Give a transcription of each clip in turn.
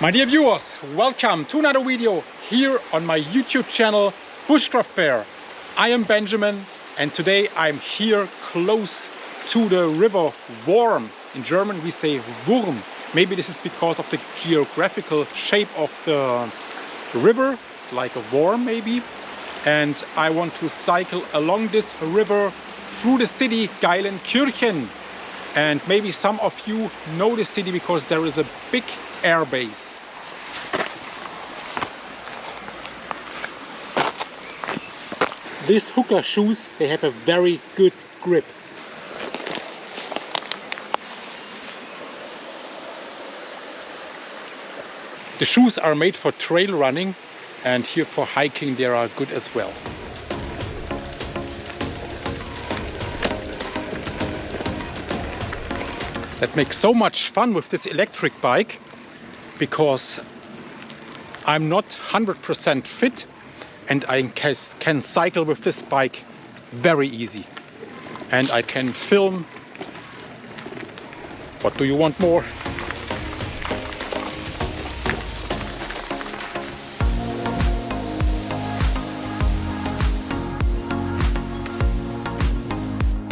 My dear viewers, welcome to another video here on my YouTube channel Bushcraft Bear. I am Benjamin and today I'm here close to the river Worm. In German we say Wurm. Maybe this is because of the geographical shape of the river. It's like a worm maybe. And I want to cycle along this river through the city Geilenkirchen. And maybe some of you know this city because there is a big air base. These hooker shoes, they have a very good grip. The shoes are made for trail running and here for hiking they are good as well. That makes so much fun with this electric bike because I'm not 100% fit and I can cycle with this bike very easy. And I can film. What do you want more?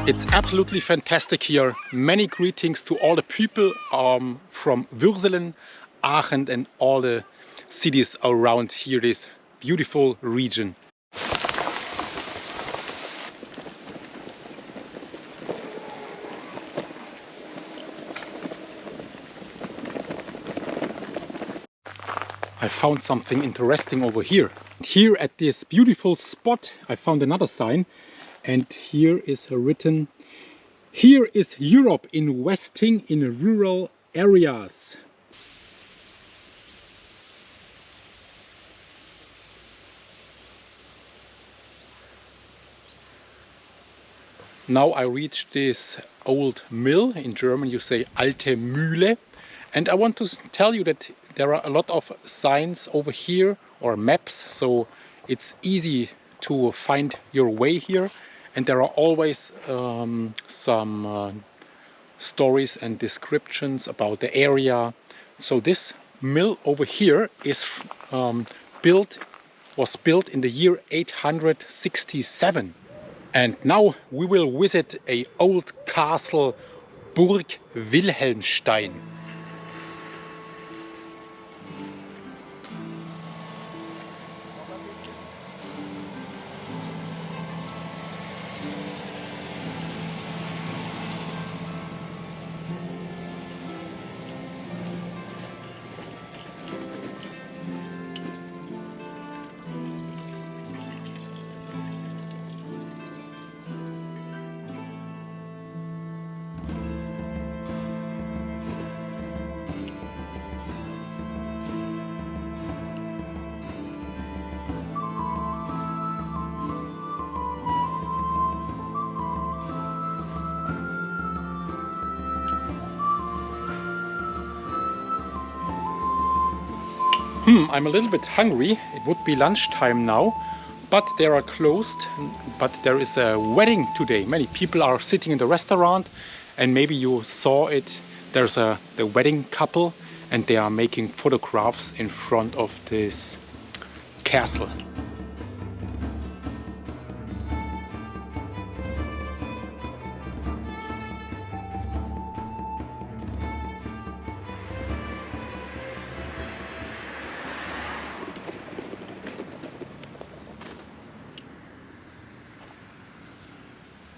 It's absolutely fantastic here. Many greetings to all the people from Würselen, Aachen and all the cities around here, this beautiful region. I found something interesting over here. Here at this beautiful spot I found another sign. And here is written, "Here is Europe investing in rural areas." Now I reached this old mill. In German you say alte Mühle. And I want to tell you that there are a lot of signs over here or maps. So it's easy to find your way here. And there are always some stories and descriptions about the area. So this mill over here is was built in the year 867. And now we will visit a old castle, Burg Wilhelmstein. I'm a little bit hungry. It would be lunchtime now, but they are closed. But there is a wedding today. Many people are sitting in the restaurant and maybe you saw it. There's the wedding couple and they are making photographs in front of this castle.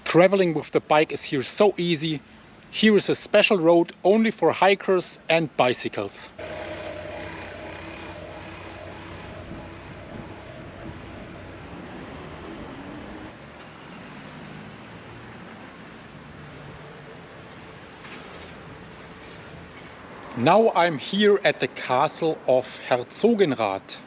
Traveling with the bike is here so easy. Here is a special road only for hikers and bicycles. Now I'm here at the castle of Herzogenrath.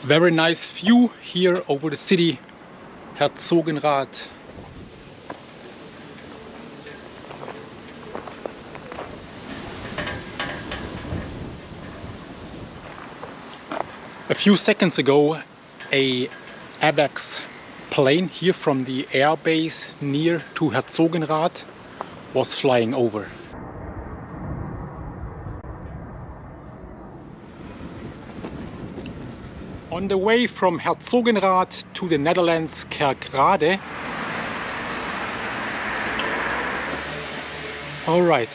Very nice view here over the city, Herzogenrath. A few seconds ago, a AWACS plane here from the air base near to Herzogenrath was flying over. On the way from Herzogenrath to the Netherlands, Kerkrade. Alright,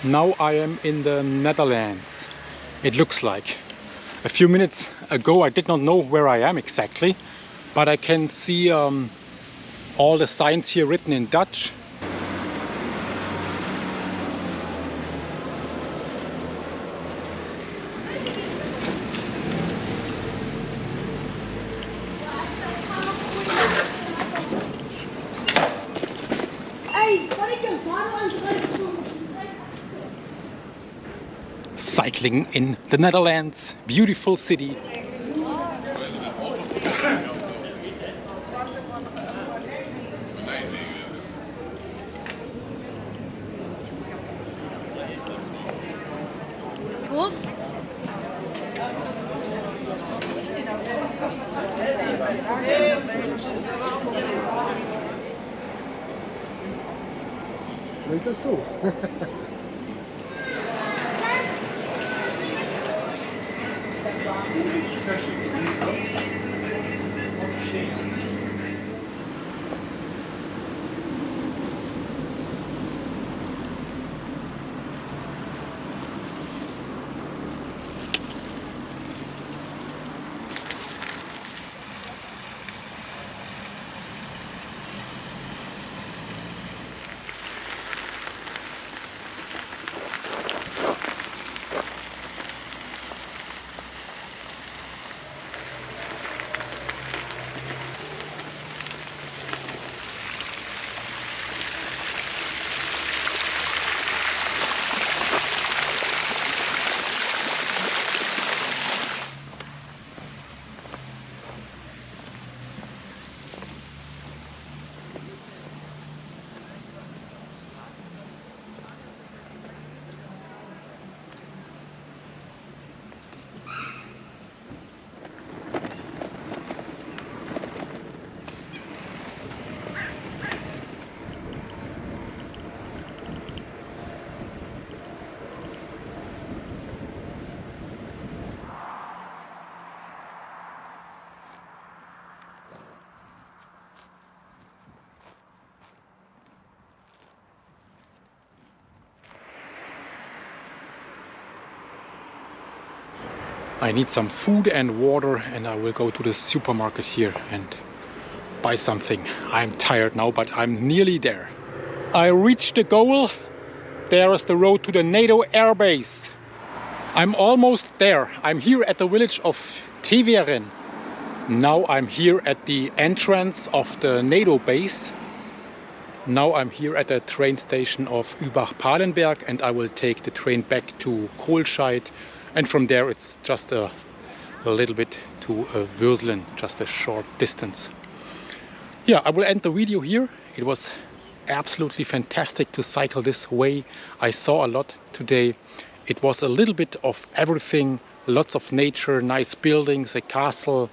now I am in the Netherlands. It looks like. A few minutes ago I did not know where I am exactly, but I can see all the signs here written in Dutch. Cycling in the Netherlands, beautiful city. Cool. Ist das so? I need some food and water, and I will go to the supermarket here and buy something. I'm tired now, but I'm nearly there. I reached the goal. There is the road to the NATO air base. I'm almost there. I'm here at the village of Teveren. Now I'm here at the entrance of the NATO base. Now I'm here at the train station of Übach-Palenberg, and I will take the train back to Kohlscheid. And from there it's just a little bit to Würselen, just a short distance. Yeah, I will end the video here. It was absolutely fantastic to cycle this way. I saw a lot today. It was a little bit of everything, lots of nature, nice buildings, a castle.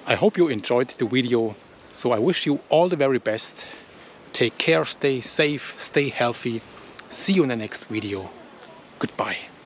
I hope you enjoyed the video. So I wish you all the very best. Take care, stay safe, stay healthy. See you in the next video. Goodbye.